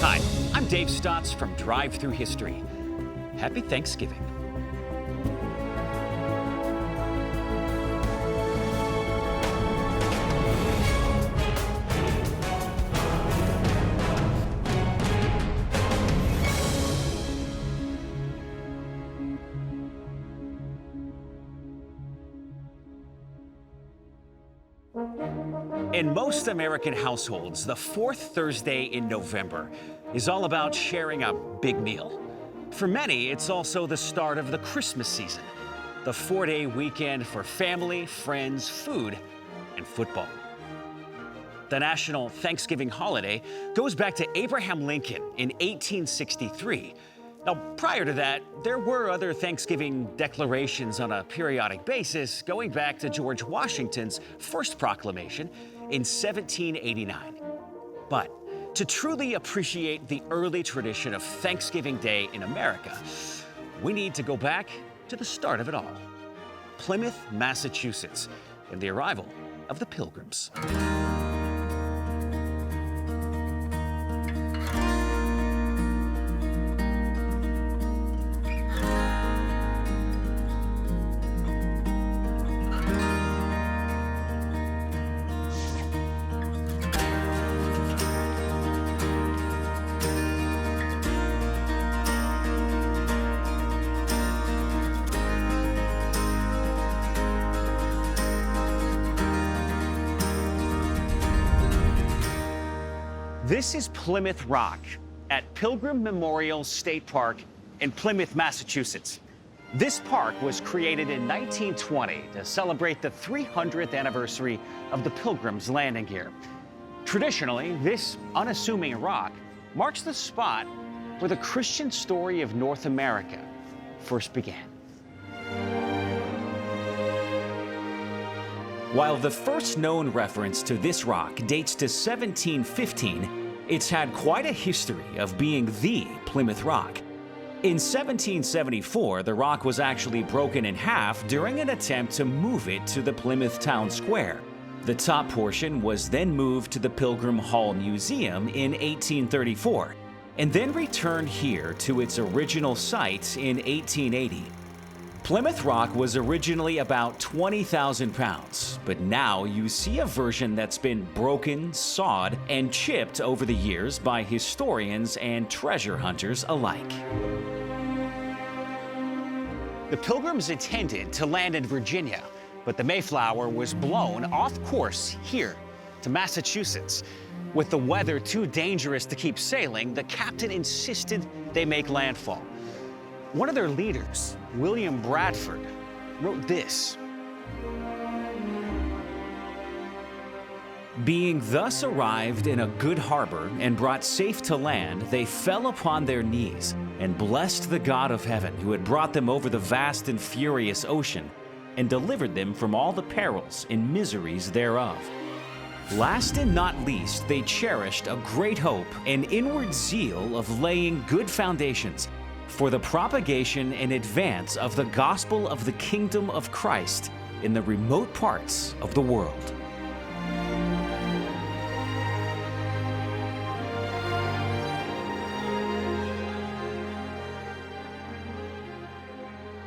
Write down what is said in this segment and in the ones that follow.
Hi, I'm Dave Stotts from Thru History. Happy Thanksgiving. In most American households, the fourth Thursday in November is all about sharing a big meal. For many, it's also the start of the Christmas season, the 4-day weekend for family, friends, food, and football. The national Thanksgiving holiday goes back to Abraham Lincoln in 1863. Now, prior to that, there were other Thanksgiving declarations on a periodic basis going back to George Washington's first proclamation in 1789. But to truly appreciate the early tradition of Thanksgiving Day in America, we need to go back to the start of it all, Plymouth, Massachusetts, and the arrival of the Pilgrims. This is Plymouth Rock at Pilgrim Memorial State Park in Plymouth, Massachusetts. This park was created in 1920 to celebrate the 300th anniversary of the Pilgrims landing here. Traditionally, this unassuming rock marks the spot where the Christian story of North America first began. While the first known reference to this rock dates to 1715, it's had quite a history of being the Plymouth Rock. In 1774, the rock was actually broken in half during an attempt to move it to the Plymouth Town Square. The top portion was then moved to the Pilgrim Hall Museum in 1834, and then returned here to its original site in 1880. Plymouth Rock was originally about 20,000 pounds, but now you see a version that's been broken, sawed, and chipped over the years by historians and treasure hunters alike. The Pilgrims intended to land in Virginia, but the Mayflower was blown off course here to Massachusetts. With the weather too dangerous to keep sailing, the captain insisted they make landfall. One of their leaders, William Bradford, wrote this: "Being thus arrived in a good harbor and brought safe to land, they fell upon their knees and blessed the God of heaven, who had brought them over the vast and furious ocean and delivered them from all the perils and miseries thereof. Last and not least, they cherished a great hope and inward zeal of laying good foundations for the propagation and advance of the gospel of the kingdom of Christ in the remote parts of the world."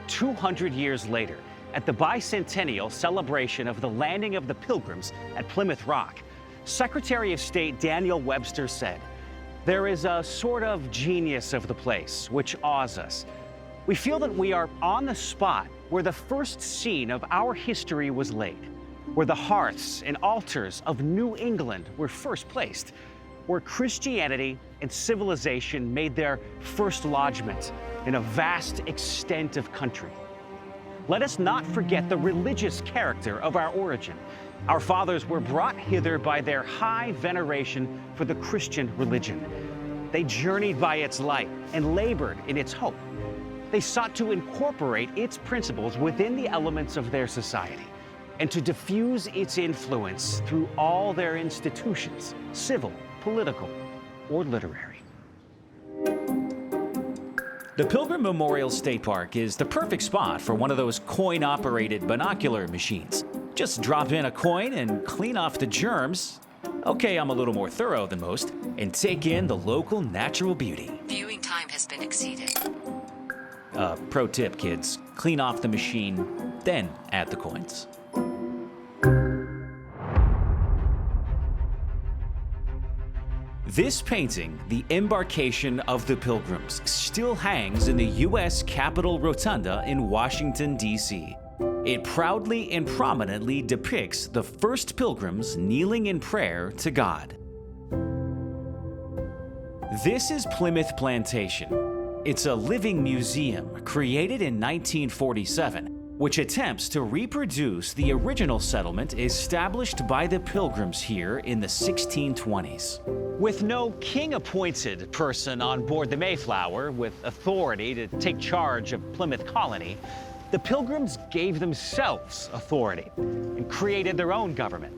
"200 years later, at the bicentennial celebration of the landing of the Pilgrims at Plymouth Rock, Secretary of State Daniel Webster said, 'There is a sort of genius of the place which awes us. We feel that we are on the spot where the first scene of our history was laid, where the hearths and altars of New England were first placed, where Christianity and civilization made their first lodgment in a vast extent of country. Let us not forget the religious character of our origin. Our fathers were brought hither by their high veneration for the Christian religion. They journeyed by its light and labored in its hope. They sought to incorporate its principles within the elements of their society and to diffuse its influence through all their institutions, civil, political, or literary." The Pilgrim Memorial State Park is the perfect spot for one of those coin-operated binocular machines. Just drop in a coin and clean off the germs, Okay, I'm a little more thorough than most, and take in the local natural beauty. Viewing time has been exceeded. Pro tip, kids. Clean off the machine, then add the coins. This painting, The Embarkation of the Pilgrims, still hangs in the U.S. Capitol Rotunda in Washington, D.C. It proudly and prominently depicts the first pilgrims kneeling in prayer to God. This is Plymouth Plantation. It's a living museum created in 1947, which attempts to reproduce the original settlement established by the Pilgrims here in the 1620s. With no king-appointed person on board the Mayflower with authority to take charge of Plymouth Colony, the Pilgrims gave themselves authority and created their own government.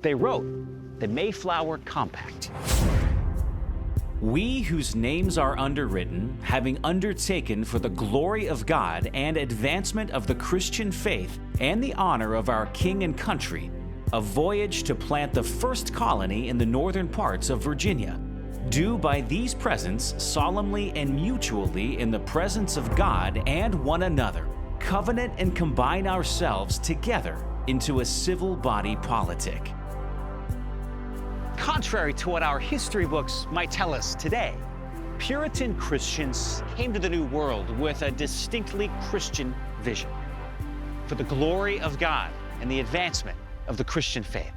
They wrote the Mayflower Compact. We whose names are underwritten, having undertaken for the glory of God and advancement of the Christian faith and the honor of our king and country, a voyage to plant the first colony in the northern parts of Virginia, do by these presents solemnly and mutually in the presence of God and one another, covenant and combine ourselves together into a civil body politic. Contrary to what our history books might tell us today, Puritan Christians came to the New World with a distinctly Christian vision for the glory of God and the advancement of the Christian faith.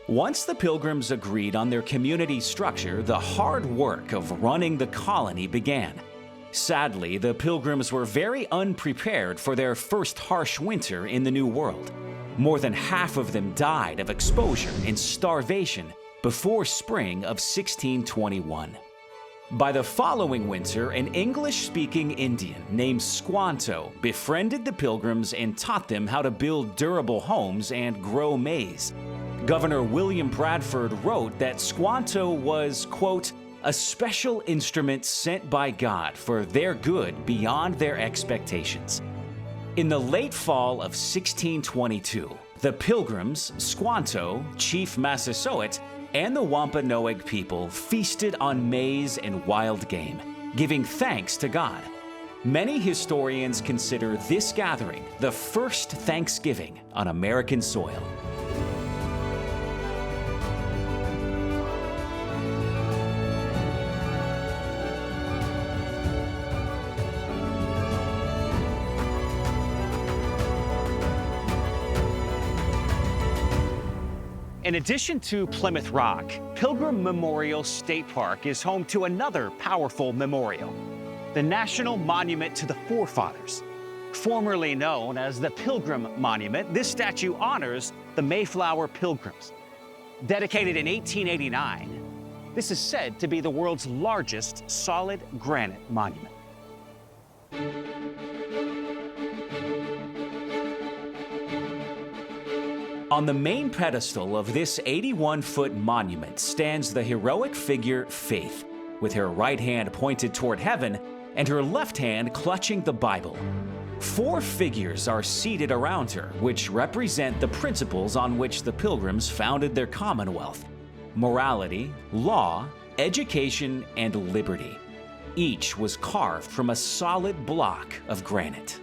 Once the Pilgrims agreed on their community structure, the hard work of running the colony began. Sadly, the Pilgrims were very unprepared for their first harsh winter in the New World. More than half of them died of exposure and starvation before spring of 1621. By the following winter, an English-speaking Indian named Squanto befriended the Pilgrims and taught them how to build durable homes and grow maize. Governor William Bradford wrote that Squanto was, quote, a special instrument sent by God for their good beyond their expectations. In the late fall of 1622, the Pilgrims, Squanto, Chief Massasoit, and the Wampanoag people feasted on maize and wild game, giving thanks to God. Many historians consider this gathering the first Thanksgiving on American soil. In addition to Plymouth Rock, Pilgrim Memorial State Park is home to another powerful memorial, the National Monument to the Forefathers. Formerly known as the Pilgrim Monument, this statue honors the Mayflower Pilgrims. Dedicated in 1889, this is said to be the world's largest solid granite monument. On the main pedestal of this 81-foot monument stands the heroic figure Faith, with her right hand pointed toward heaven and her left hand clutching the Bible. 4 figures are seated around her, which represent the principles on which the Pilgrims founded their commonwealth: morality, law, education, and liberty. Each was carved from a solid block of granite.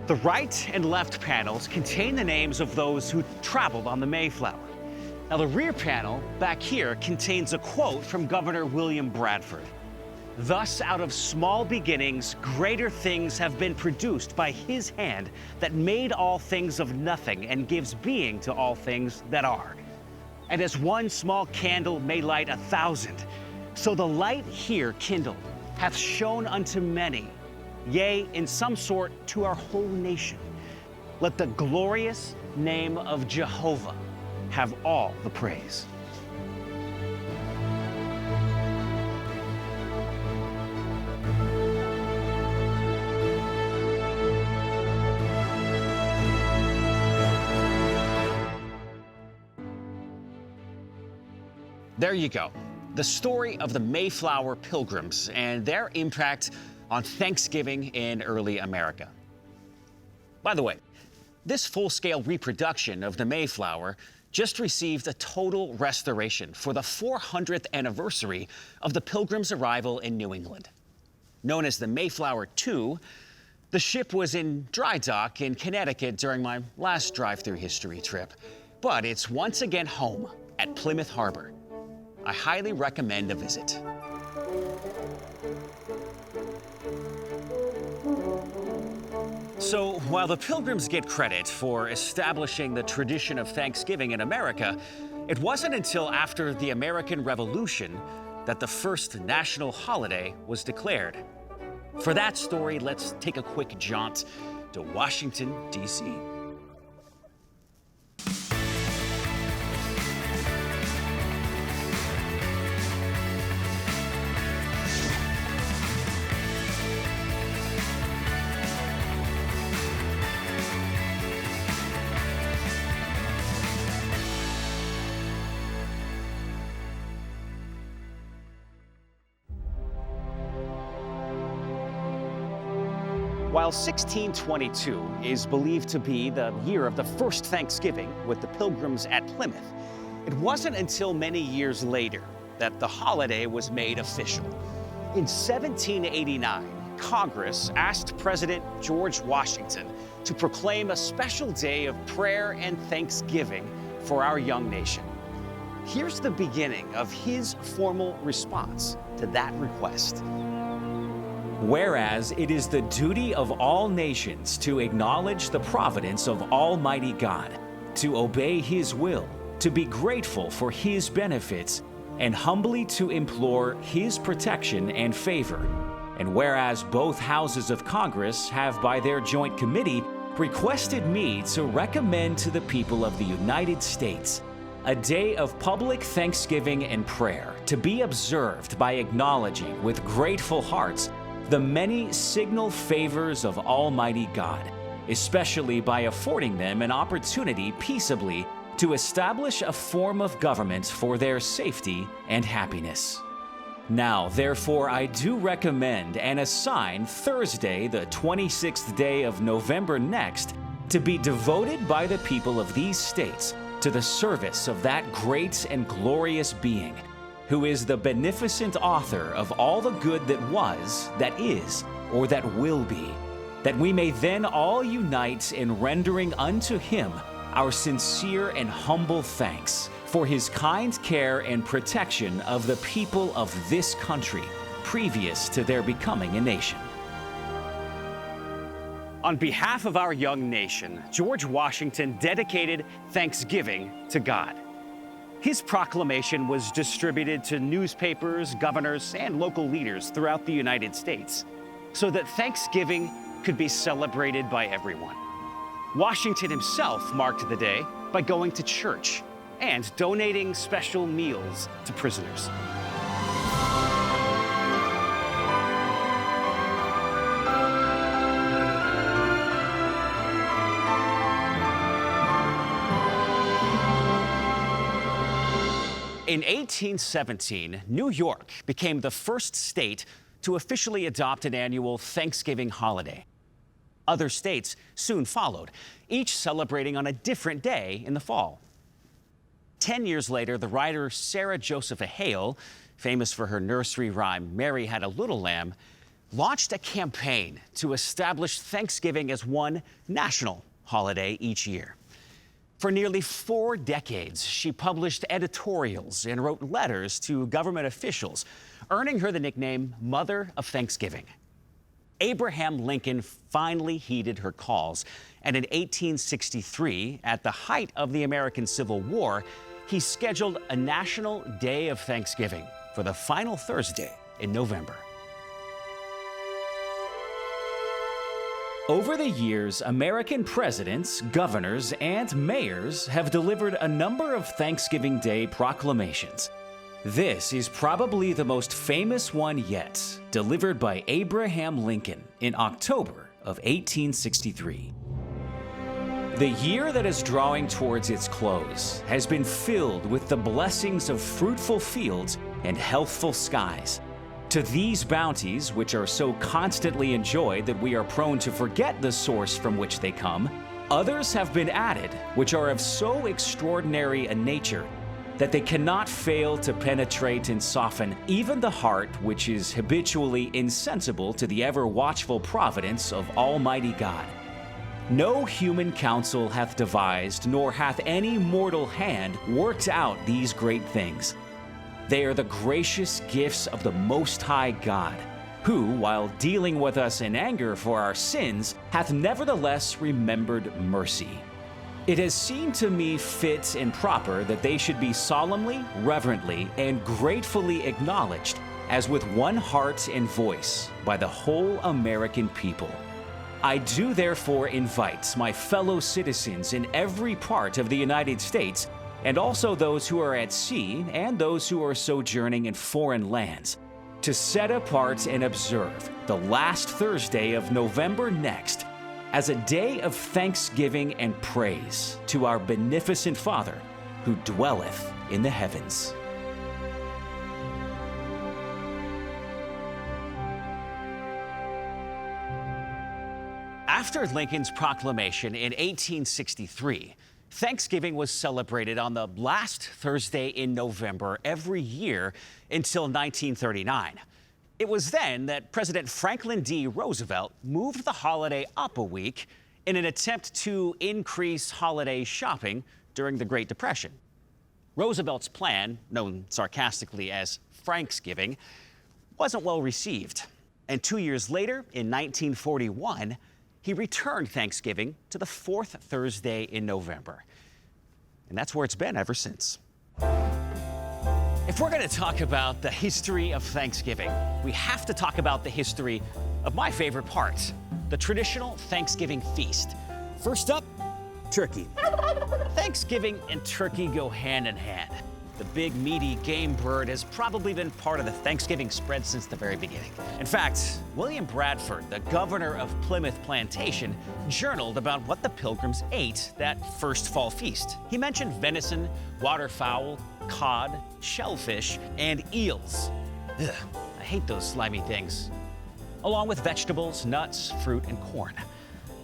The right and left panels contain the names of those who traveled on the Mayflower. Now, the rear panel back here contains a quote from Governor William Bradford. Thus, out of small beginnings, greater things have been produced by his hand that made all things of nothing and gives being to all things that are. And as one small candle may light 1,000, so the light here kindled hath shone unto many, yea, in some sort to our whole nation. Let the glorious name of Jehovah have all the praise. there you go. The story of the Mayflower Pilgrims and their impact on Thanksgiving in early America. By the way, this full-scale reproduction of the Mayflower just received a total restoration for the 400th anniversary of the Pilgrims' arrival in New England. Known as the Mayflower II, the ship was in dry dock in Connecticut during my last drive-through history trip, but it's once again home at Plymouth Harbor. I highly recommend a visit. So, while the Pilgrims get credit for establishing the tradition of Thanksgiving in America, it wasn't until after the American Revolution that the first national holiday was declared. For that story, let's take a quick jaunt to Washington, D.C. While 1622 is believed to be the year of the first Thanksgiving with the Pilgrims at Plymouth, it wasn't until many years later that the holiday was made official. In 1789, Congress asked President George Washington to proclaim a special day of prayer and thanksgiving for our young nation. Here's the beginning of his formal response to that request. Whereas it is the duty of all nations to acknowledge the providence of Almighty God, to obey His will, to be grateful for His benefits, and humbly to implore His protection and favor. And whereas both houses of Congress have by their joint committee requested me to recommend to the people of the United States a day of public thanksgiving and prayer to be observed by acknowledging with grateful hearts the many signal favors of Almighty God, especially by affording them an opportunity peaceably to establish a form of government for their safety and happiness. Now, therefore, I do recommend and assign Thursday, the 26th day of November next, to be devoted by the people of these states to the service of that great and glorious being, who is the beneficent author of all the good that was, that is, or that will be, that we may then all unite in rendering unto Him our sincere and humble thanks for His kind care and protection of the people of this country previous to their becoming a nation. On behalf of our young nation, George Washington dedicated Thanksgiving to God. His proclamation was distributed to newspapers, governors, and local leaders throughout the United States so that Thanksgiving could be celebrated by everyone. Washington himself marked the day by going to church and donating special meals to prisoners. In 1817, New York became the first state to officially adopt an annual Thanksgiving holiday. Other states soon followed, each celebrating on a different day in the fall. 10 years later, the writer Sarah Josepha Hale, famous for her nursery rhyme, Mary Had a Little Lamb, launched a campaign to establish Thanksgiving as one national holiday each year. For nearly 4 decades, she published editorials and wrote letters to government officials, earning her the nickname Mother of Thanksgiving. Abraham Lincoln finally heeded her calls, and in 1863, at the height of the American Civil War, he scheduled a National Day of Thanksgiving for the final Thursday in November. Over the years, American presidents, governors, and mayors have delivered a number of Thanksgiving Day proclamations. This is probably the most famous one yet, delivered by Abraham Lincoln in October of 1863. The year that is drawing towards its close has been filled with the blessings of fruitful fields and healthful skies. To these bounties, which are so constantly enjoyed that we are prone to forget the source from which they come, others have been added, which are of so extraordinary a nature that they cannot fail to penetrate and soften even the heart which is habitually insensible to the ever-watchful providence of Almighty God. No human counsel hath devised, nor hath any mortal hand worked out these great things. They are the gracious gifts of the Most High God, who, while dealing with us in anger for our sins, hath nevertheless remembered mercy. It has seemed to me fit and proper that they should be solemnly, reverently, and gratefully acknowledged as with one heart and voice by the whole American people. I do therefore invite my fellow citizens in every part of the United States, and also those who are at sea and those who are sojourning in foreign lands, to set apart and observe the last Thursday of November next as a day of thanksgiving and praise to our beneficent Father who dwelleth in the heavens. After Lincoln's proclamation in 1863, Thanksgiving was celebrated on the last Thursday in November every year until 1939. It was then that President Franklin D. Roosevelt moved the holiday up a week in an attempt to increase holiday shopping during the Great Depression. Roosevelt's plan, known sarcastically as Franksgiving, wasn't well received. And 2 years later, in 1941, he returned Thanksgiving to the fourth Thursday in November. And that's where it's been ever since. If we're going to talk about the history of Thanksgiving, we have to talk about the history of my favorite part, the traditional Thanksgiving feast. First up, turkey. Thanksgiving and turkey go hand in hand. The big, meaty game bird has probably been part of the Thanksgiving spread since the very beginning. In fact, William Bradford, the governor of Plymouth Plantation, journaled about what the Pilgrims ate that first fall feast. He mentioned venison, waterfowl, cod, shellfish, and eels. Ugh, I hate those slimy things. Along with vegetables, nuts, fruit, and corn.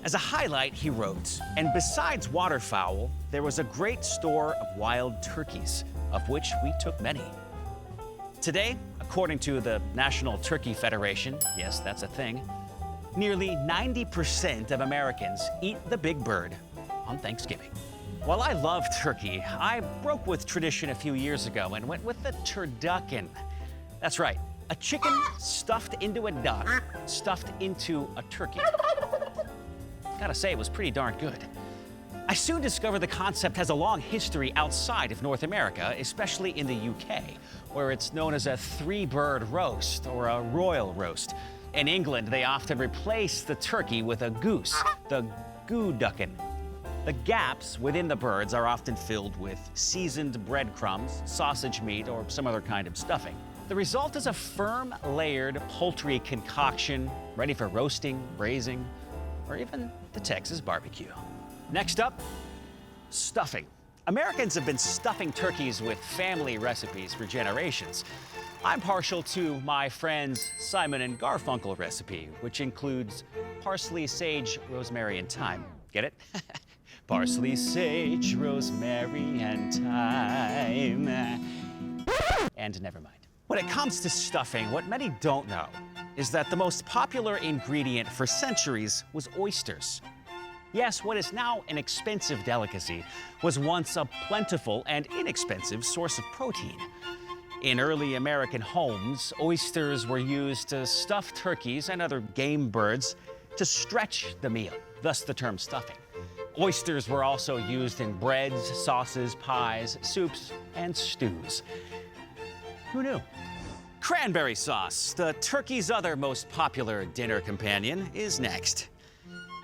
As a highlight, he wrote, and besides waterfowl, there was a great store of wild turkeys, of which we took many. Today, according to the National Turkey Federation, yes, that's a thing, nearly 90% of Americans eat the big bird on Thanksgiving. While I love turkey, I broke with tradition a few years ago and went with the turducken. That's right, a chicken stuffed into a duck, stuffed into a turkey. Gotta say, it was pretty darn good. I soon discovered the concept has a long history outside of North America, especially in the UK, where it's known as a three-bird roast or a royal roast. In England, they often replace the turkey with a goose, the gooducken. The gaps within the birds are often filled with seasoned breadcrumbs, sausage meat, or some other kind of stuffing. The result is a firm, layered poultry concoction ready for roasting, braising, or even the Texas barbecue. Next up, stuffing. Americans have been stuffing turkeys with family recipes for generations. I'm partial to my friend's Simon and Garfunkel recipe, which includes parsley, sage, rosemary, and thyme. Get it? Parsley, sage, rosemary, and thyme. And never mind. When it comes to stuffing, what many don't know is that the most popular ingredient for centuries was oysters. Yes, what is now an expensive delicacy was once a plentiful and inexpensive source of protein. In early American homes, oysters were used to stuff turkeys and other game birds to stretch the meal, thus the term stuffing. Oysters were also used in breads, sauces, pies, soups, and stews. Who knew? Cranberry sauce, the turkey's other most popular dinner companion, is next.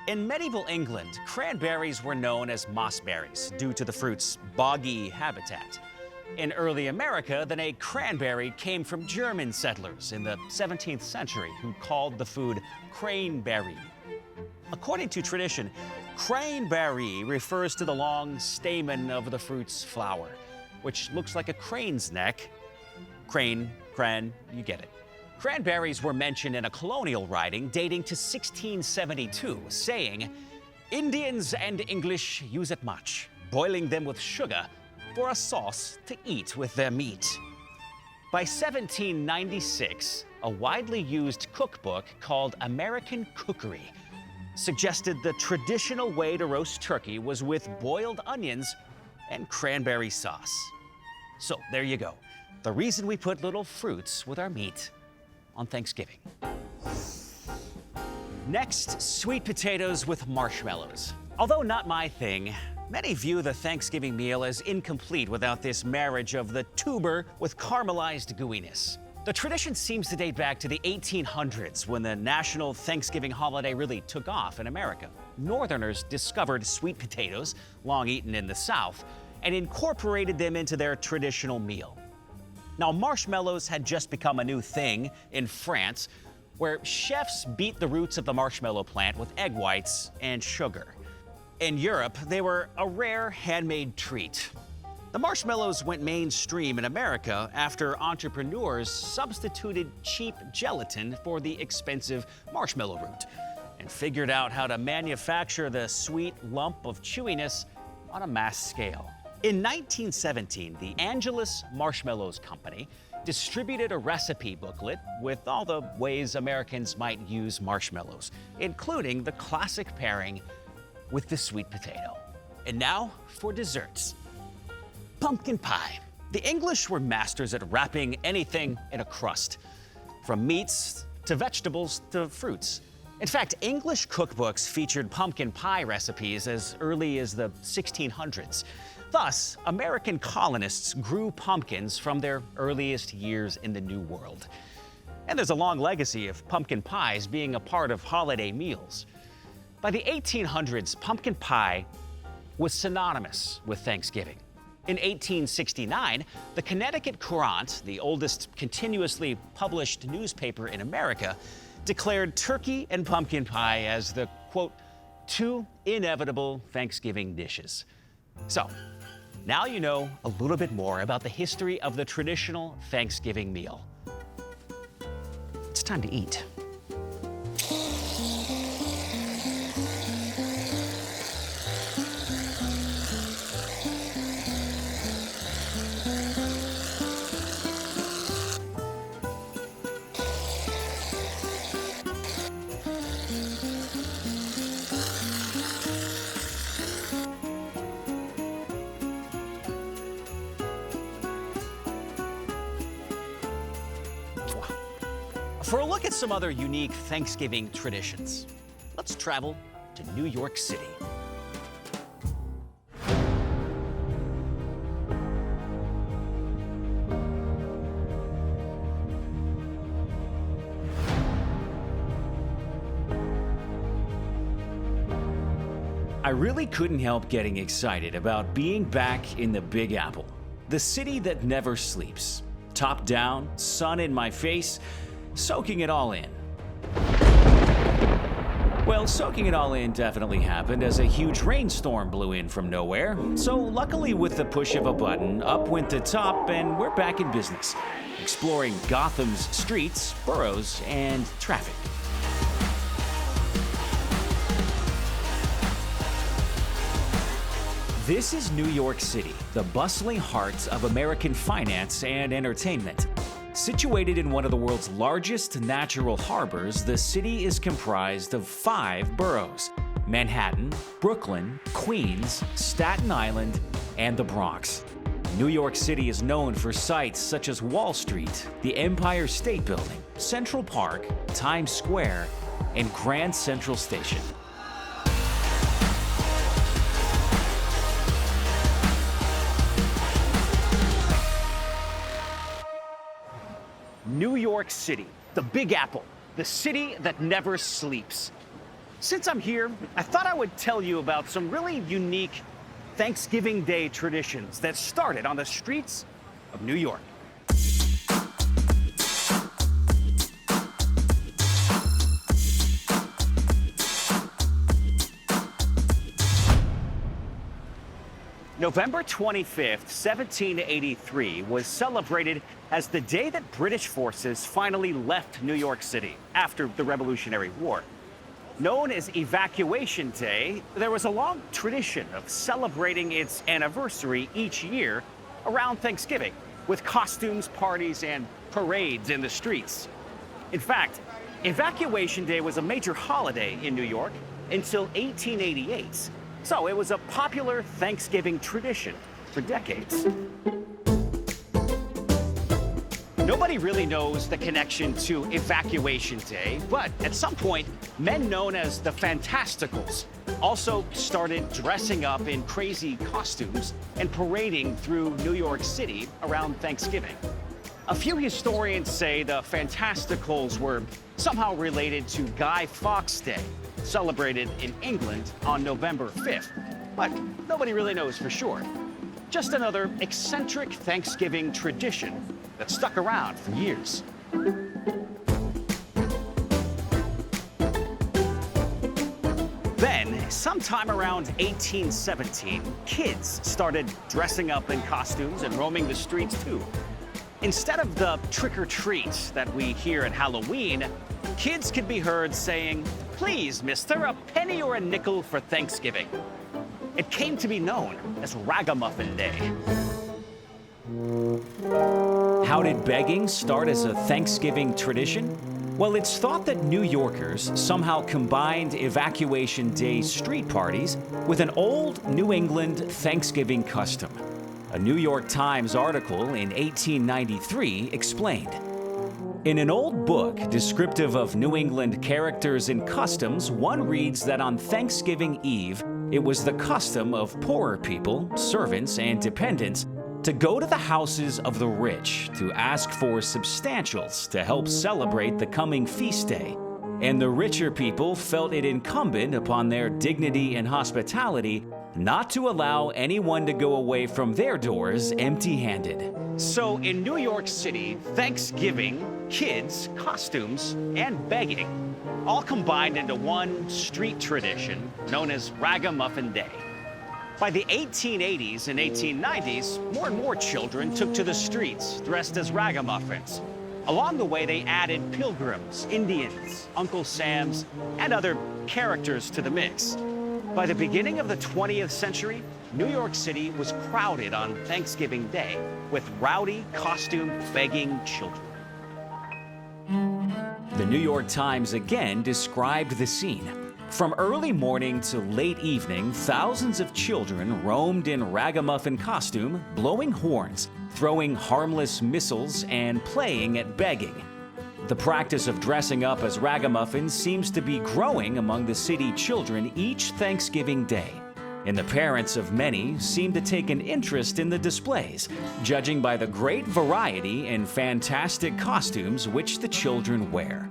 In medieval England, cranberries were known as mossberries due to the fruit's boggy habitat. In early America, the name cranberry came from German settlers in the 17th century who called the food craneberry. According to tradition, cranberry refers to the long stamen of the fruit's flower, which looks like a crane's neck. Crane, you get it. Cranberries were mentioned in a colonial writing dating to 1672, saying, "Indians and English use it much, boiling them with sugar for a sauce to eat with their meat." By 1796, a widely used cookbook called American Cookery suggested the traditional way to roast turkey was with boiled onions and cranberry sauce. So there you go. The reason we put little fruits with our meat on Thanksgiving. Next, sweet potatoes with marshmallows. Although not my thing, many view the Thanksgiving meal as incomplete without this marriage of the tuber with caramelized gooiness. The tradition seems to date back to the 1800s when the national Thanksgiving holiday really took off in America. Northerners discovered sweet potatoes, long eaten in the South, and incorporated them into their traditional meal. Now, marshmallows had just become a new thing in France, where chefs beat the roots of the marshmallow plant with egg whites and sugar. In Europe, they were a rare handmade treat. The marshmallows went mainstream in America after entrepreneurs substituted cheap gelatin for the expensive marshmallow root and figured out how to manufacture the sweet lump of chewiness on a mass scale. In 1917, the Angelus Marshmallows Company distributed a recipe booklet with all the ways Americans might use marshmallows, including the classic pairing with the sweet potato. And now for desserts. Pumpkin pie. The English were masters at wrapping anything in a crust, from meats to vegetables to fruits. In fact, English cookbooks featured pumpkin pie recipes as early as the 1600s. Thus, American colonists grew pumpkins from their earliest years in the New World. And there's a long legacy of pumpkin pies being a part of holiday meals. By the 1800s, pumpkin pie was synonymous with Thanksgiving. In 1869, the Connecticut Courant, the oldest continuously published newspaper in America, declared turkey and pumpkin pie as the, quote, two inevitable Thanksgiving dishes. So, now you know a little bit more about the history of the traditional Thanksgiving meal. It's time to eat. For a look at some other unique Thanksgiving traditions, let's travel to New York City. I really couldn't help getting excited about being back in the Big Apple, the city that never sleeps. Top down, sun in my face, soaking it all in. Well, soaking it all in definitely happened as a huge rainstorm blew in from nowhere. So luckily, with the push of a button, up went the top and we're back in business, exploring Gotham's streets, boroughs, and traffic. This is New York City, the bustling heart of American finance and entertainment. Situated in one of the world's largest natural harbors, the city is comprised of 5 boroughs: Manhattan, Brooklyn, Queens, Staten Island, and the Bronx. New York City is known for sights such as Wall Street, the Empire State Building, Central Park, Times Square, and Grand Central Station. New York City, the Big Apple, the city that never sleeps. Since I'm here, I thought I would tell you about some really unique Thanksgiving Day traditions that started on the streets of New York. November 25th, 1783 was celebrated as the day that British forces finally left New York City after the Revolutionary War. Known as Evacuation Day, there was a long tradition of celebrating its anniversary each year around Thanksgiving, with costumes, parties, and parades in the streets. In fact, Evacuation Day was a major holiday in New York until 1888. So it was a popular Thanksgiving tradition for decades. Nobody really knows the connection to Evacuation Day, but at some point, men known as the Fantasticals also started dressing up in crazy costumes and parading through New York City around Thanksgiving. A few historians say the Fantasticals were somehow related to Guy Fawkes Day, celebrated in England on November 5th, but nobody really knows for sure. Just another eccentric Thanksgiving tradition that stuck around for years. Then, sometime around 1817, kids started dressing up in costumes and roaming the streets too. Instead of the trick-or-treat that we hear at Halloween, kids could be heard saying, "Please, mister, a penny or a nickel for Thanksgiving." It came to be known as Ragamuffin Day. How did begging start as a Thanksgiving tradition? Well, it's thought that New Yorkers somehow combined Evacuation Day street parties with an old New England Thanksgiving custom. A New York Times article in 1893 explained. In an old book descriptive of New England characters and customs, one reads that on Thanksgiving Eve, it was the custom of poorer people, servants, and dependents to go to the houses of the rich to ask for substantials to help celebrate the coming feast day. And the richer people felt it incumbent upon their dignity and hospitality not to allow anyone to go away from their doors empty-handed. So in New York City, Thanksgiving, kids, costumes, and begging all combined into one street tradition known as Ragamuffin Day. By the 1880s and 1890s, more and more children took to the streets dressed as ragamuffins. Along the way, they added pilgrims, Indians, Uncle Sams, and other characters to the mix. By the beginning of the 20th century, New York City was crowded on Thanksgiving Day with rowdy, costume-begging children. The New York Times again described the scene. From early morning to late evening, thousands of children roamed in ragamuffin costume, blowing horns, throwing harmless missiles, and playing at begging. The practice of dressing up as ragamuffins seems to be growing among the city children each Thanksgiving Day, and the parents of many seem to take an interest in the displays, judging by the great variety and fantastic costumes which the children wear.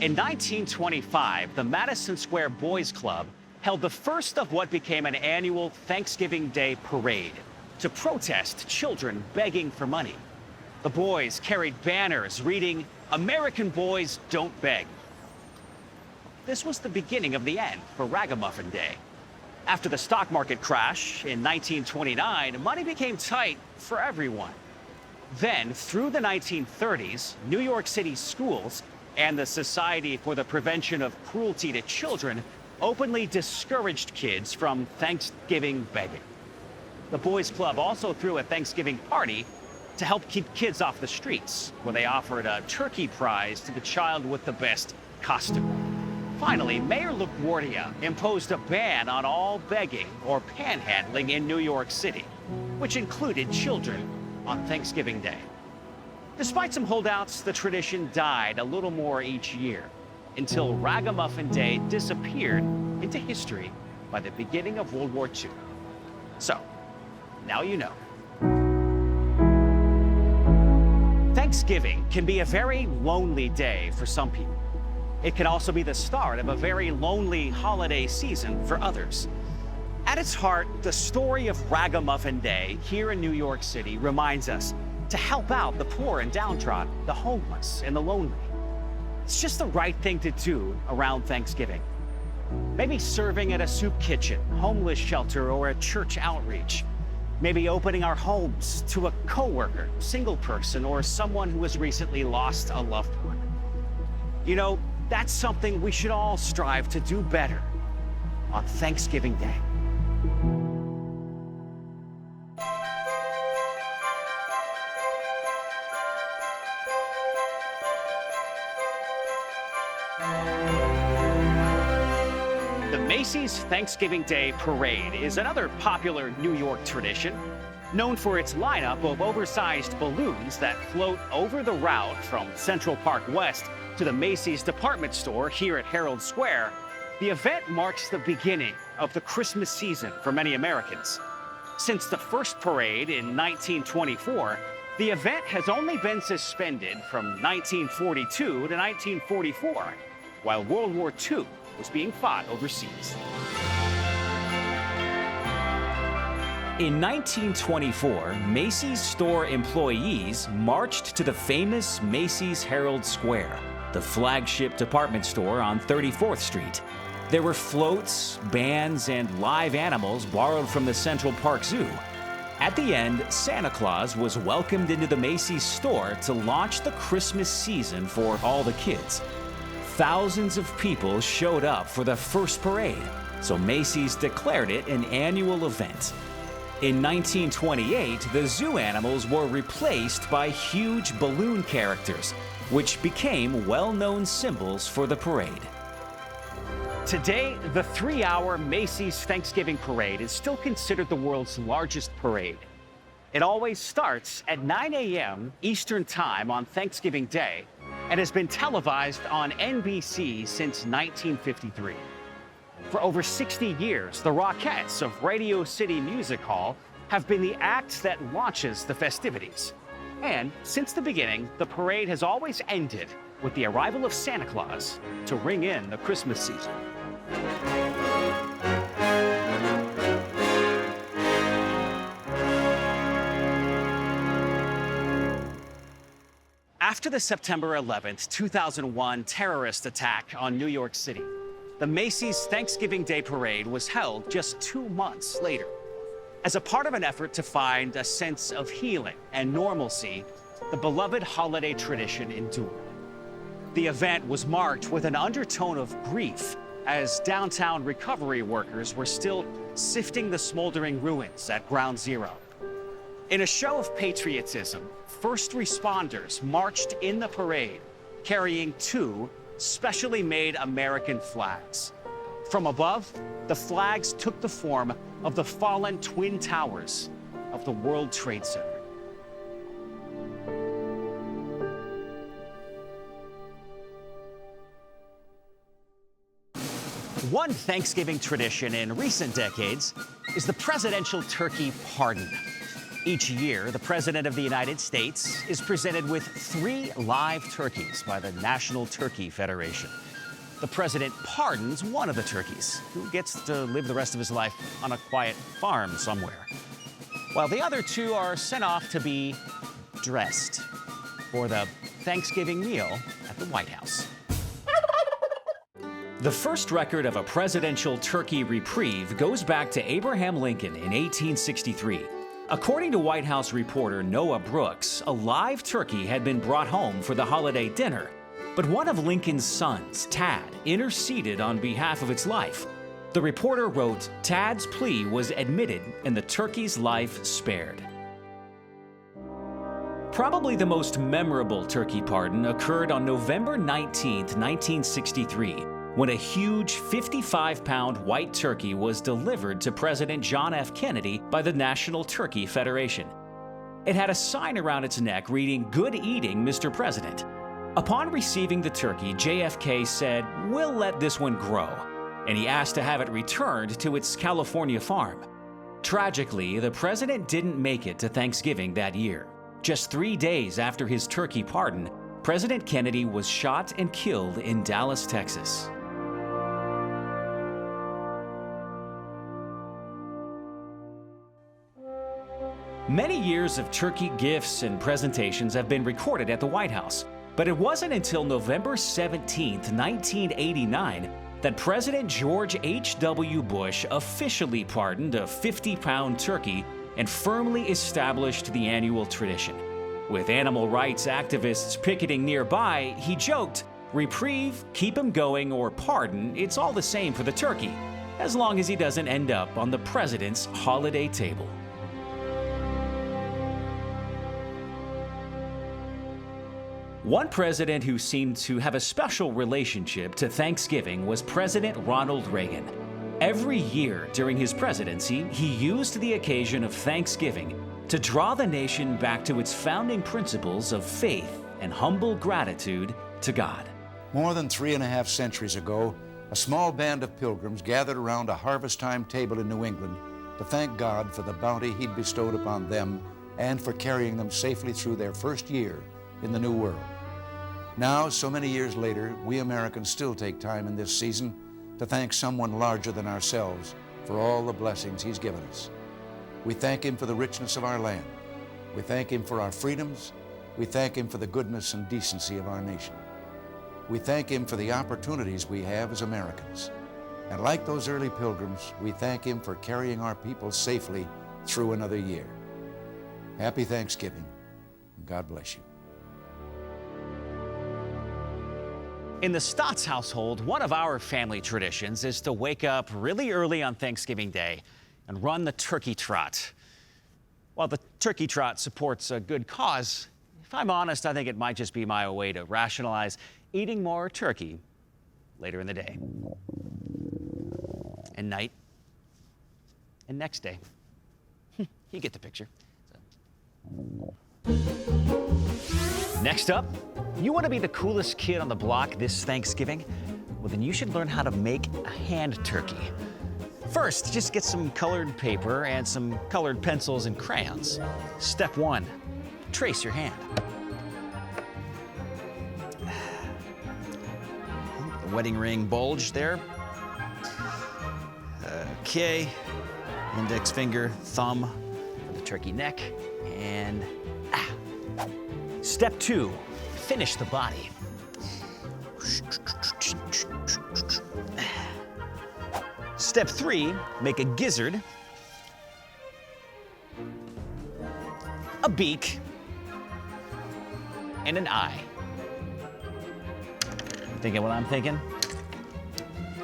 In 1925, the Madison Square Boys Club held the first of what became an annual Thanksgiving Day parade to protest children begging for money. The boys carried banners reading, "American boys don't beg." This was the beginning of the end for Ragamuffin Day. After the stock market crash in 1929, money became tight for everyone. Then, through the 1930s, New York City schools and the Society for the Prevention of Cruelty to Children openly discouraged kids from Thanksgiving begging. The Boys Club also threw a Thanksgiving party to help keep kids off the streets, where they offered a turkey prize to the child with the best costume. Finally, Mayor LaGuardia imposed a ban on all begging or panhandling in New York City, which included children on Thanksgiving Day. Despite some holdouts, the tradition died a little more each year until Ragamuffin Day disappeared into history by the beginning of World War II. So, now you know. Thanksgiving can be a very lonely day for some people. It can also be the start of a very lonely holiday season for others. At its heart, the story of Ragamuffin Day here in New York City reminds us to help out the poor and downtrodden, the homeless and the lonely. It's just the right thing to do around Thanksgiving. Maybe serving at a soup kitchen, homeless shelter, or a church outreach. Maybe opening our homes to a coworker, single person, or someone who has recently lost a loved one. You know, that's something we should all strive to do better on Thanksgiving Day. The Macy's Thanksgiving Day Parade is another popular New York tradition, known for its lineup of oversized balloons that float over the route from Central Park West to the Macy's department store here at Herald Square. The event marks the beginning of the Christmas season for many Americans. Since the first parade in 1924, the event has only been suspended from 1942 to 1944, while World War II was being fought overseas. In 1924, Macy's store employees marched to the famous Macy's Herald Square, the flagship department store on 34th Street. There were floats, bands, and live animals borrowed from the Central Park Zoo. At the end, Santa Claus was welcomed into the Macy's store to launch the Christmas season for all the kids. Thousands of people showed up for the first parade, so Macy's declared it an annual event. In 1928, the zoo animals were replaced by huge balloon characters, which became well-known symbols for the parade. Today, the 3-hour Macy's Thanksgiving Parade is still considered the world's largest parade. It always starts at 9 a.m. Eastern Time on Thanksgiving Day and has been televised on NBC since 1953. For over 60 years, the Rockettes of Radio City Music Hall have been the act that launches the festivities. And since the beginning, the parade has always ended with the arrival of Santa Claus to ring in the Christmas season. After the September 11th, 2001 terrorist attack on New York City, the Macy's Thanksgiving Day Parade was held just 2 months later. As a part of an effort to find a sense of healing and normalcy, the beloved holiday tradition endured. The event was marked with an undertone of grief as downtown recovery workers were still sifting the smoldering ruins at Ground Zero. In a show of patriotism, first responders marched in the parade, carrying 2 specially made American flags. From above, the flags took the form of the fallen Twin Towers of the World Trade Center. One Thanksgiving tradition in recent decades is the presidential turkey pardon. Each year, the President of the United States is presented with 3 live turkeys by the National Turkey Federation. The president pardons one of the turkeys, who gets to live the rest of his life on a quiet farm somewhere, while the other 2 are sent off to be dressed for the Thanksgiving meal at the White House. The first record of a presidential turkey reprieve goes back to Abraham Lincoln in 1863. According to White House reporter Noah Brooks, a live turkey had been brought home for the holiday dinner, but one of Lincoln's sons, Tad, interceded on behalf of its life. The reporter wrote, "Tad's plea was admitted and the turkey's life spared." Probably the most memorable turkey pardon occurred on November 19, 1963, when a huge 55-pound white turkey was delivered to President John F. Kennedy by the National Turkey Federation. It had a sign around its neck reading, "Good eating, Mr. President." Upon receiving the turkey, JFK said, "We'll let this one grow," and he asked to have it returned to its California farm. Tragically, the president didn't make it to Thanksgiving that year. Just 3 days after his turkey pardon, President Kennedy was shot and killed in Dallas, Texas. Many years of turkey gifts and presentations have been recorded at the White House, but it wasn't until November 17, 1989, that President George H.W. Bush officially pardoned a 50-pound turkey and firmly established the annual tradition. With animal rights activists picketing nearby, he joked, "Reprieve, keep him going, or pardon, it's all the same for the turkey, as long as he doesn't end up on the president's holiday table." One president who seemed to have a special relationship to Thanksgiving was President Ronald Reagan. Every year during his presidency, he used the occasion of Thanksgiving to draw the nation back to its founding principles of faith and humble gratitude to God. More than 3.5 centuries ago, a small band of pilgrims gathered around a harvest time table in New England to thank God for the bounty He'd bestowed upon them and for carrying them safely through their first year in the New World. Now, so many years later, we Americans still take time in this season to thank someone larger than ourselves for all the blessings He's given us. We thank Him for the richness of our land. We thank Him for our freedoms. We thank Him for the goodness and decency of our nation. We thank Him for the opportunities we have as Americans. And like those early pilgrims, we thank Him for carrying our people safely through another year. Happy Thanksgiving, and God bless you. In the Stotts household, one of our family traditions is to wake up really early on Thanksgiving Day and run the turkey trot. While the turkey trot supports a good cause, if I'm honest, I think it might just be my way to rationalize eating more turkey later in the day, and night, and next day. You get the picture. Next up, you want to be the coolest kid on the block this Thanksgiving? Well, then you should learn how to make a hand turkey. First, just get some colored paper and some colored pencils and crayons. Step 1, trace your hand. The wedding ring bulge there. Okay, index finger, thumb, the turkey neck, and Step 2, finish the body. Step 3, make a gizzard, a beak, and an eye. You thinking what I'm thinking?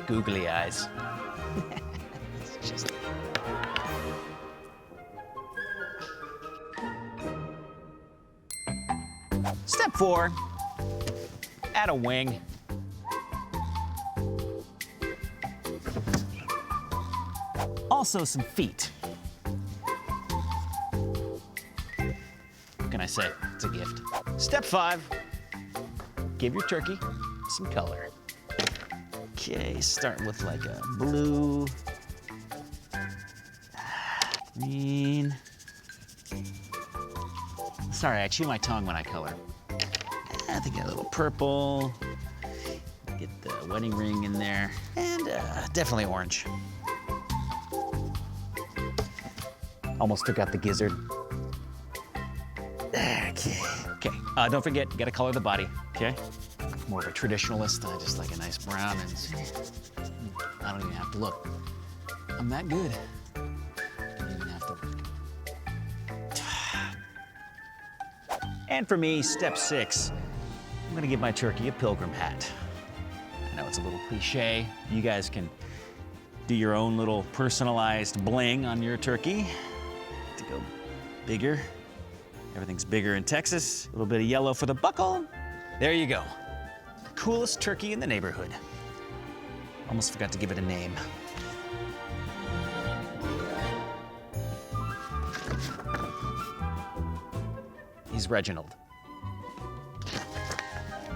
Googly eyes. It's just... Step 4, add a wing. Also some feet. What can I say? It's a gift. Step 5, give your turkey some color. Okay, starting with like a blue, green. Sorry, I chew my tongue when I color. I think a little purple. Get the wedding ring in there. And definitely orange. Almost took out the gizzard. Okay. Okay. Don't forget, you gotta color the body, okay? More of a traditionalist. I just like a nice brown, and I don't even have to look. I'm that good. I don't even have to look. And for me, step 6, I'm gonna give my turkey a pilgrim hat. I know it's a little cliche. You guys can do your own little personalized bling on your turkey to go bigger. Everything's bigger in Texas. A little bit of yellow for the buckle. There you go. The coolest turkey in the neighborhood. Almost forgot to give it a name. He's Reginald.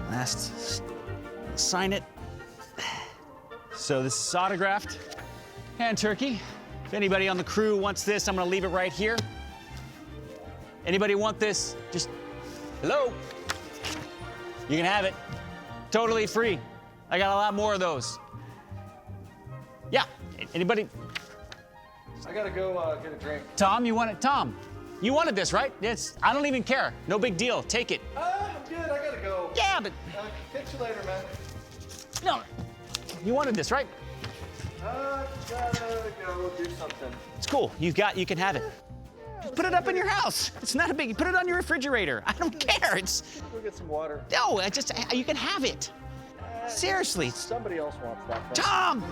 Last, sign it. So this is autographed hand turkey. If anybody on the crew wants this, I'm gonna leave it right here. Anybody want this? Just, hello? You can have it. Totally free. I got a lot more of those. Yeah, anybody? I gotta go get a drink. Tom, you want it? Tom, you wanted this, right? I don't even care. No big deal. Take it. I'm good. I gotta go. Yeah, but Catch you later, man. no. You wanted this, right? Gotta go do something. It's cool. You can have it. Just put it up in your house. It's not a big. Put it on your refrigerator. I don't care. It's Go get some water. no. You can have it. Seriously. Somebody else wants that. First. Tom!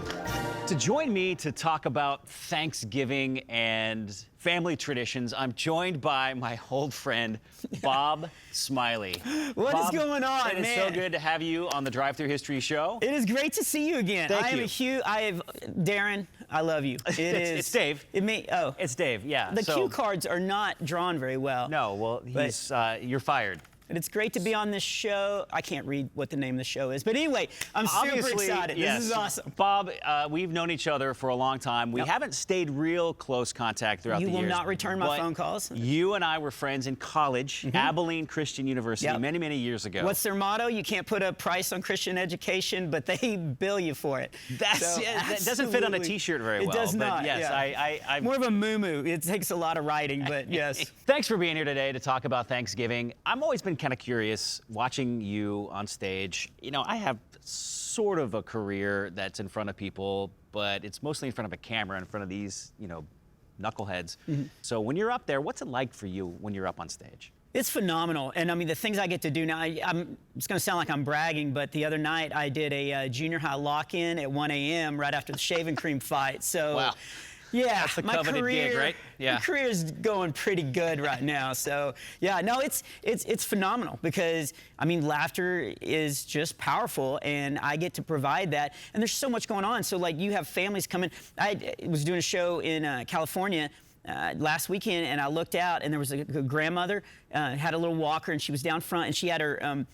To join me to talk about Thanksgiving and family traditions, I'm joined by my old friend, Bob Smiley. What is Bob, going on, It is man? so good to have you on the Thru History show. It is great to see you again. Thank I am you. a huge. Darren, I love you. It's Dave. Oh. It's Dave, yeah. The cue cards are not drawn very well. No, well, you're fired. But it's great to be on this show. I can't read what the name of the show is. But anyway, I'm super Obviously, excited. yes. This is awesome. Bob, we've known each other for a long time. We Yep. haven't stayed real close contact throughout You the will years. not return my but phone calls? You and I were friends in college, Abilene Christian University, Yep. many, many years ago. What's their motto? You can't put a price on Christian education, but they bill you for it. That doesn't fit on a Absolutely. T-shirt very well. It does but not. Yes, yeah. I'm More of a moo-moo. It takes a lot of writing, but yes. Thanks for being here today to talk about Thanksgiving. I've always been kind of curious watching you on stage. You know, I have sort of a career that's in front of people, but it's mostly in front of a camera, in front of these, knuckleheads. So when you're up there, what's it like for you when you're up on stage? It's phenomenal. And I mean, the things I get to do now, it's going to sound like I'm bragging, but the other night I did a junior high lock-in at 1 a.m. right after the shaving cream fight. So, Wow. Yeah, That's the my coveted career, gig, right? Yeah. My career's going pretty good right now. So, yeah, no, it's phenomenal because, I mean, laughter is just powerful, and I get to provide that. And there's so much going on. So, like, you have families coming. I was doing a show in California last weekend, and I looked out, and there was a grandmother, had a little walker, and she was down front, and she had her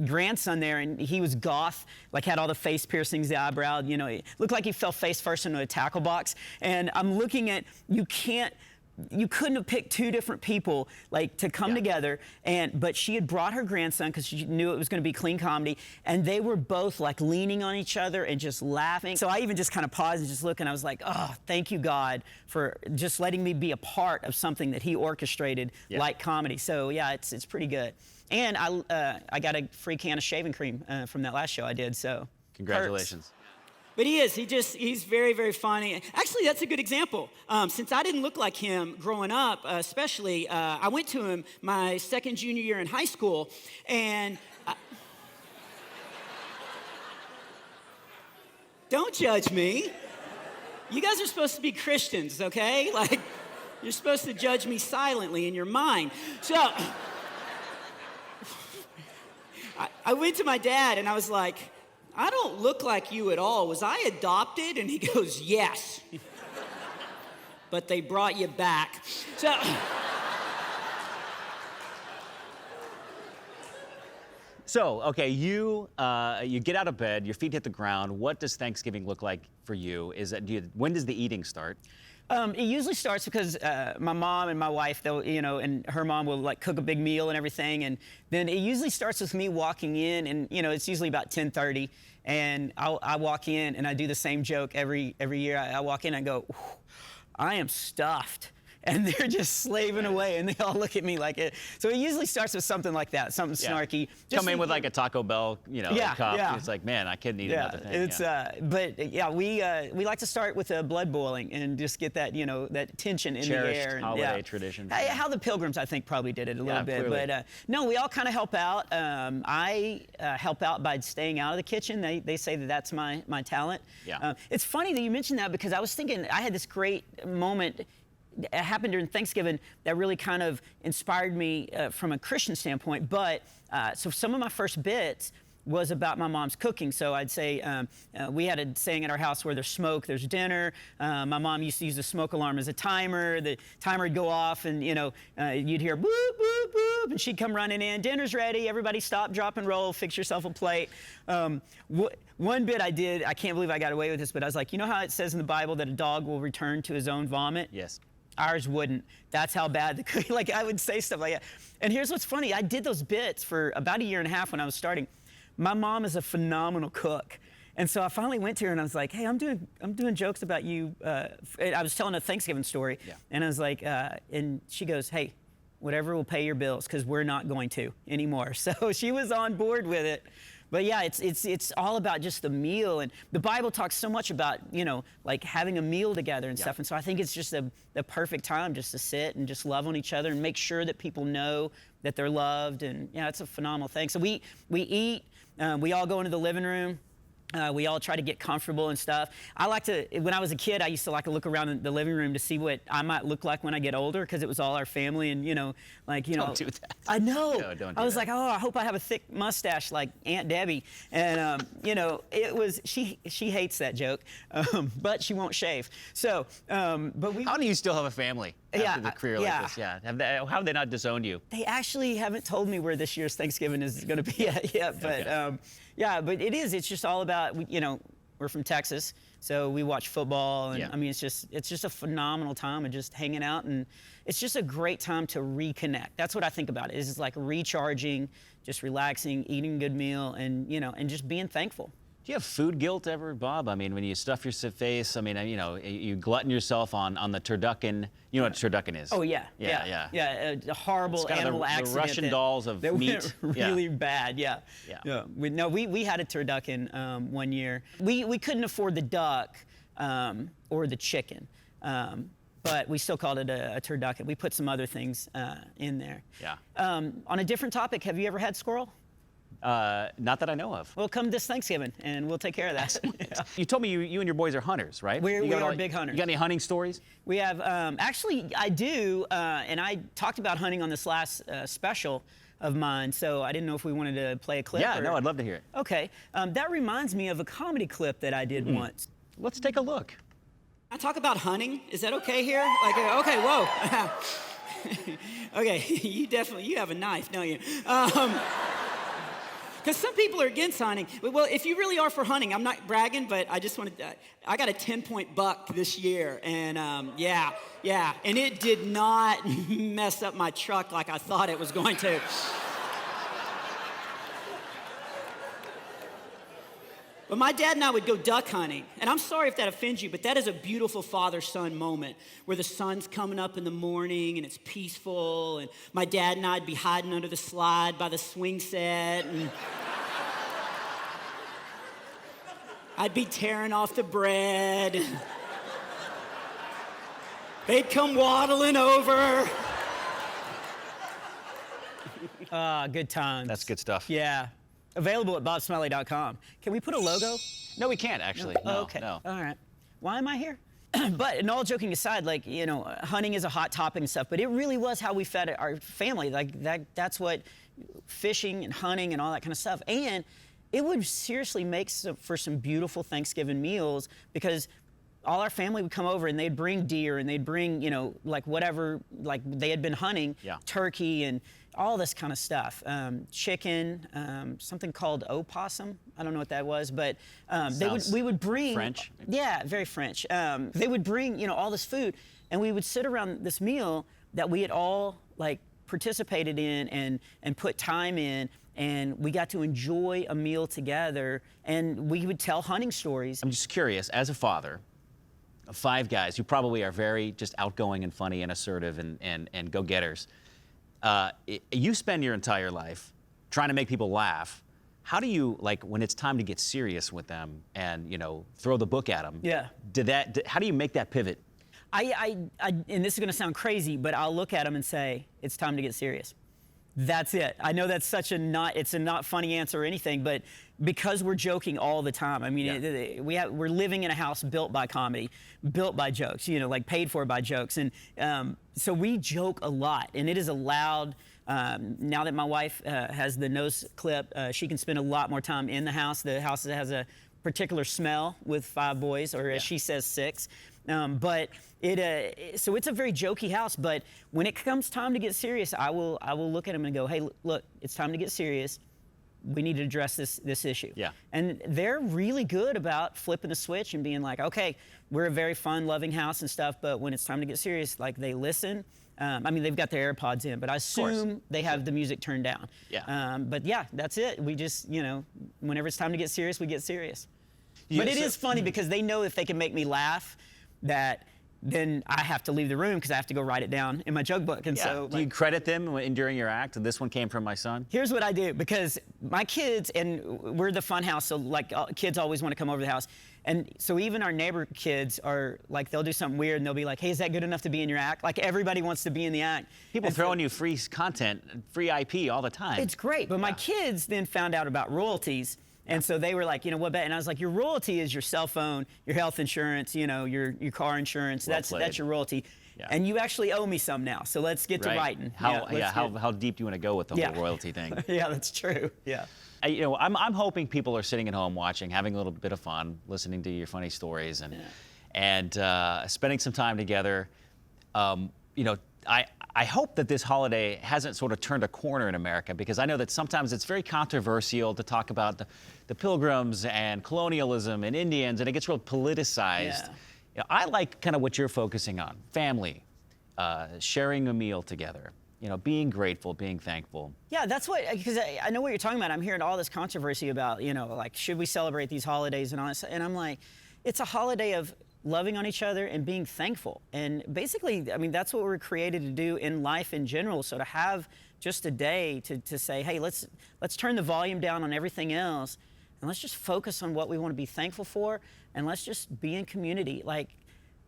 grandson there, and he was goth, like had all the face piercings, the eyebrow, it looked like he fell face first into a tackle box. And I'm looking at, you couldn't have picked two different people like to come together, but she had brought her grandson because she knew it was going to be clean comedy, and they were both like leaning on each other and just laughing. So I even just kind of paused and just looked, and I was like, oh, thank you, God, for just letting me be a part of something that He orchestrated like comedy. So yeah, it's pretty good. And I got a free can of shaving cream from that last show I did. So Congratulations. perks. But he's very, very funny. Actually, that's a good example. Since I didn't look like him growing up, especially, I went to him my second junior year in high school, and don't judge me. You guys are supposed to be Christians, okay? Like, you're supposed to judge me silently in your mind. So, I went to my dad, and I was like, I don't look like you at all. Was I adopted? And he goes, yes. But they brought you back. So, okay, you get out of bed, your feet hit the ground. What does Thanksgiving look like for you? When does the eating start? It usually starts because my mom and my wife, and her mom will like cook a big meal and everything, and then it usually starts with me walking in, and it's usually about 10:30, and I walk in and I do the same joke every year. I walk in and I go, I am stuffed. And they're just slaving away, and they all look at me like it. So it usually starts with something like that, something snarky. Come in with like a Taco Bell, cup. Yeah. It's like, man, I couldn't eat another thing. But yeah, we like to start with blood boiling and just get that, that tension in Cherished the air. And, holiday tradition. How the Pilgrims, I think, probably did it a little bit. Clearly. But no, we all kind of help out. I help out by staying out of the kitchen. They say that that's my talent. Yeah. It's funny that you mentioned that because I was thinking I had this great moment. It happened during Thanksgiving that really kind of inspired me from a Christian standpoint. But so some of my first bits was about my mom's cooking. So I'd say we had a saying at our house where there's smoke, there's dinner. My mom used to use the smoke alarm as a timer. The timer would go off, and you'd hear boop, boop, boop, and she'd come running in. Dinner's ready. Everybody stop, drop, and roll. Fix yourself a plate. One bit I did, I can't believe I got away with this, but I was like, you know how it says in the Bible that a dog will return to his own vomit? Yes. Ours wouldn't. That's how bad the cooking, like I would say stuff like that. And here's what's funny. I did those bits for about a year and a half when I was starting. My mom is a phenomenal cook. And so I finally went to her and I was like, hey, I'm doing jokes about you. I was telling a Thanksgiving story. Yeah. And I was like, and she goes, hey, whatever will pay your bills, because we're not going to anymore. So she was on board with it. But yeah, it's all about just the meal, and the Bible talks so much about, you know, like having a meal together and stuff. And so I think it's just the perfect time just to sit and just love on each other and make sure that people know that they're loved. And yeah, it's a phenomenal thing. So we eat, we all go into the living room. We all try to get comfortable and stuff. I like to, when I was a kid, I used to like to look around the living room to see what I might look like when I get older, because it was all our family, and you know, like, you know. Don't do that. I know. No, don't do I was that. like, oh, I hope I have a thick mustache like Aunt Debbie. And you know, it was, she hates that joke, but she won't shave. So, but we. How do you still have a family after the career like this? Yeah. How have they not disowned you? They actually haven't told me where this year's Thanksgiving is going to be yet, but Okay. yeah, but it is. It's just all about, you know, we're from Texas, so we watch football, and I mean, it's just a phenomenal time of just hanging out, and it's just a great time to reconnect. That's what I think about it. It's like recharging, just relaxing, eating a good meal, and you know, and just being thankful. Do you have food guilt ever, Bob? I mean, when you stuff your face, I mean, you know, you glutton yourself on the turducken. You know what turducken is? Oh yeah, Yeah. a horrible It's kind of animal the accident. Russian dolls of that meat. Went really bad. Yeah. We had a turducken one year. We couldn't afford the duck or the chicken, but we still called it a turducken. We put some other things in there. Yeah. On a different topic, have you ever had squirrel? Not that I know of. Well, come this Thanksgiving, and we'll take care of that. Yeah. You told me you and your boys are hunters, right? We You got are all- big hunters. You got any hunting stories? We have, actually, I do, and I talked about hunting on this last special of mine, so I didn't know if we wanted to play a clip. Yeah, no, I'd love to hear it. Okay, that reminds me of a comedy clip that I did once. Let's take a look. I talk about hunting. Is that okay here? Like, okay, whoa. Okay, you have a knife, don't you? Because some people are against hunting. Well, if you really are for hunting, I'm not bragging, but I just wanted to, I got a 10-point buck this year, and yeah, and it did not mess up my truck like I thought it was going to. But my dad and I would go duck hunting, and I'm sorry if that offends you, but that is a beautiful father-son moment where the sun's coming up in the morning and it's peaceful, and my dad and I'd be hiding under the slide by the swing set, and I'd be tearing off the bread. They'd come waddling over. Good times. That's good stuff. Yeah. Available at bobsmiley.com. Can we put a logo? No, we can't actually. No? No, Okay. no. All right. Why am I here? But, and all joking aside, like, you know, hunting is a hot topic and stuff, but it really was how we fed our family. Like, that's what fishing and hunting and all that kind of stuff. And it would seriously make for some beautiful Thanksgiving meals, because all our family would come over and they'd bring deer, and they'd bring, you know, like whatever, like they had been hunting, turkey and all this kind of stuff. Chicken, something called opossum. I don't know what that was, but we would bring. French? Yeah, very French. They would bring, you know, all this food, and we would sit around this meal that we had all like participated in and put time in, and we got to enjoy a meal together, and we would tell hunting stories. I'm just curious, as a father of 5 guys who probably are very just outgoing and funny and assertive and go-getters, you spend your entire life trying to make people laugh. How do you, like, when it's time to get serious with them and, you know, throw the book at them? Yeah. How do you make that pivot? And this is going to sound crazy, but I'll look at them and say, it's time to get serious. That's it. I know that's it's a not funny answer or anything, but because we're joking all the time. I mean, we're living in a house built by comedy, built by jokes, you know, like paid for by jokes. And so we joke a lot, and it is allowed. Now that my wife has the nose clip, she can spend a lot more time in the house. The house has a particular smell with 5 boys, or as she says, 6. But so it's a very jokey house. But when it comes time to get serious, I will look at them and go, hey, look, it's time to get serious. We need to address this issue. Yeah. And they're really good about flipping the switch and being like, okay, we're a very fun, loving house and stuff, but when it's time to get serious, like, they listen. I mean, they've got their AirPods in, but I assume they have the music turned down. Yeah. But yeah, that's it. We just, you know, whenever it's time to get serious, we get serious. But it is funny because they know if they can make me laugh, that then I have to leave the room because I have to go write it down in my joke book. And so, do you credit them during your act? This one came from my son? Here's what I do, because my kids, and we're the fun house, so like kids always want to come over to the house. And so even our neighbor kids are like, they'll do something weird and they'll be like, hey, is that good enough to be in your act? Like everybody wants to be in the act. People throwing you free content, free IP all the time. It's great, but my kids then found out about royalties. And so they were like, you know, what bet? And I was like, your royalty is your cell phone, your health insurance, you know, your car insurance. That's your royalty. Yeah. And you actually owe me some now. So let's get to writing. How deep do you want to go with the whole royalty thing? Yeah, that's true. Yeah. You know, I'm hoping people are sitting at home watching, having a little bit of fun, listening to your funny stories, and spending some time together. You know, I hope that this holiday hasn't sort of turned a corner in America, because I know that sometimes it's very controversial to talk about the Pilgrims and colonialism and Indians, and it gets real politicized. Yeah. You know, I like kind of what you're focusing on: family, sharing a meal together, you know, being grateful, being thankful. Yeah, that's what, because I know what you're talking about. I'm hearing all this controversy about, you know, like, should we celebrate these holidays and all this? And I'm like, it's a holiday of loving on each other and being thankful. And basically, I mean, that's what we're created to do in life in general. So to have just a day to say, hey, let's turn the volume down on everything else, and let's just focus on what we want to be thankful for, and let's just be in community. Like,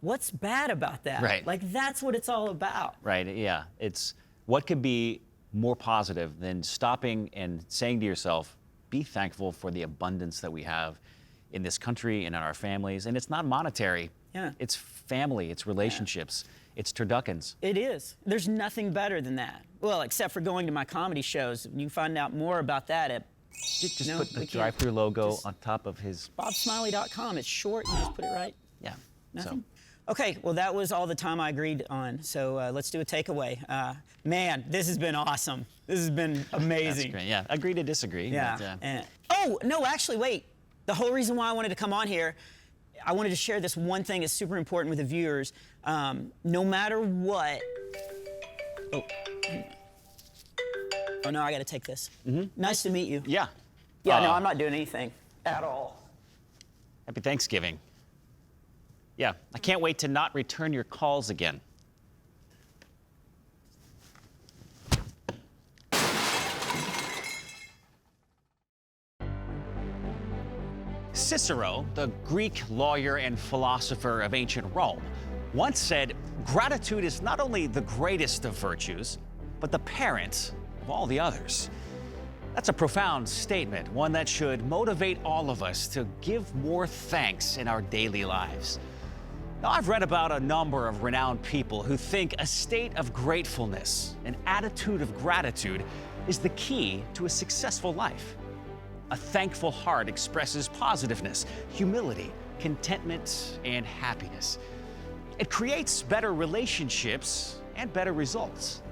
what's bad about that? Right. Like, that's what it's all about. Right, yeah. It's what could be more positive than stopping and saying to yourself, be thankful for the abundance that we have in this country and in our families. And it's not monetary. Yeah. It's family, it's relationships, it's turduckens. It is. There's nothing better than that. Well, except for going to my comedy shows. You can find out more about that at just put the drive-through logo on top of his... BobSmiley.com. It's short. You just put it right. Yeah. Nothing? Okay, well, that was all the time I agreed on. So let's do a takeaway. Man, this has been awesome. This has been amazing. That's great. Yeah, agree to disagree. Yeah. But, oh, no, actually, wait. The whole reason why I wanted to come on here, I wanted to share this one thing that's super important with the viewers. No matter what... Oh, no, I got to take this. Nice to meet you. Yeah. Yeah, no, I'm not doing anything at all. Happy Thanksgiving. Yeah, I can't wait to not return your calls again. Cicero, the Greek lawyer and philosopher of ancient Rome, once said, gratitude is not only the greatest of virtues, but the parent of all the others. That's a profound statement, one that should motivate all of us to give more thanks in our daily lives. Now, I've read about a number of renowned people who think a state of gratefulness, an attitude of gratitude, is the key to a successful life. A thankful heart expresses positiveness, humility, contentment, and happiness. It creates better relationships and better results.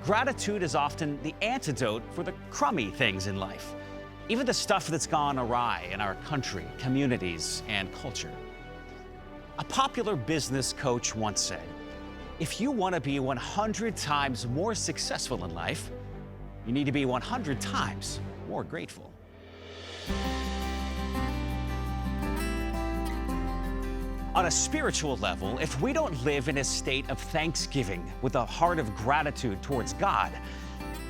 Gratitude is often the antidote for the crummy things in life, even the stuff that's gone awry in our country, communities, and culture. A popular business coach once said, if you want to be 100 times more successful in life, you need to be 100 times more grateful. On a spiritual level, if we don't live in a state of thanksgiving with a heart of gratitude towards God,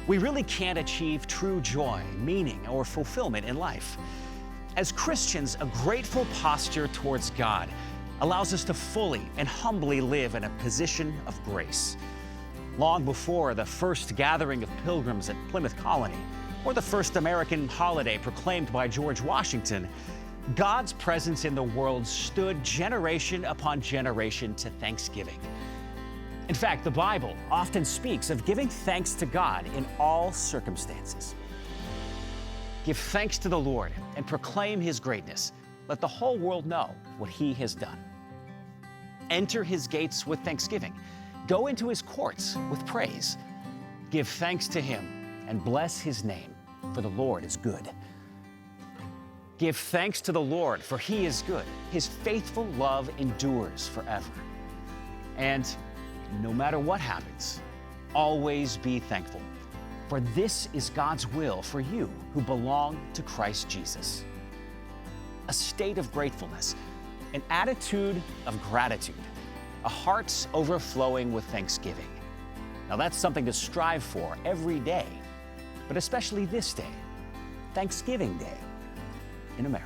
we really can't achieve true joy, meaning, or fulfillment in life. As Christians, a grateful posture towards God allows us to fully and humbly live in a position of grace. Long before the first gathering of pilgrims at Plymouth Colony, or the first American holiday proclaimed by George Washington, God's presence in the world stood generation upon generation to thanksgiving. In fact, the Bible often speaks of giving thanks to God in all circumstances. Give thanks to the Lord and proclaim His greatness. Let the whole world know what He has done. Enter His gates with thanksgiving. Go into His courts with praise. Give thanks to Him and bless His name, for the Lord is good. Give thanks to the Lord, for He is good. His faithful love endures forever. And no matter what happens, always be thankful, for this is God's will for you who belong to Christ Jesus. A state of gratefulness, an attitude of gratitude, a hearts overflowing with thanksgiving. Now that's something to strive for every day, but especially this day, Thanksgiving Day in America.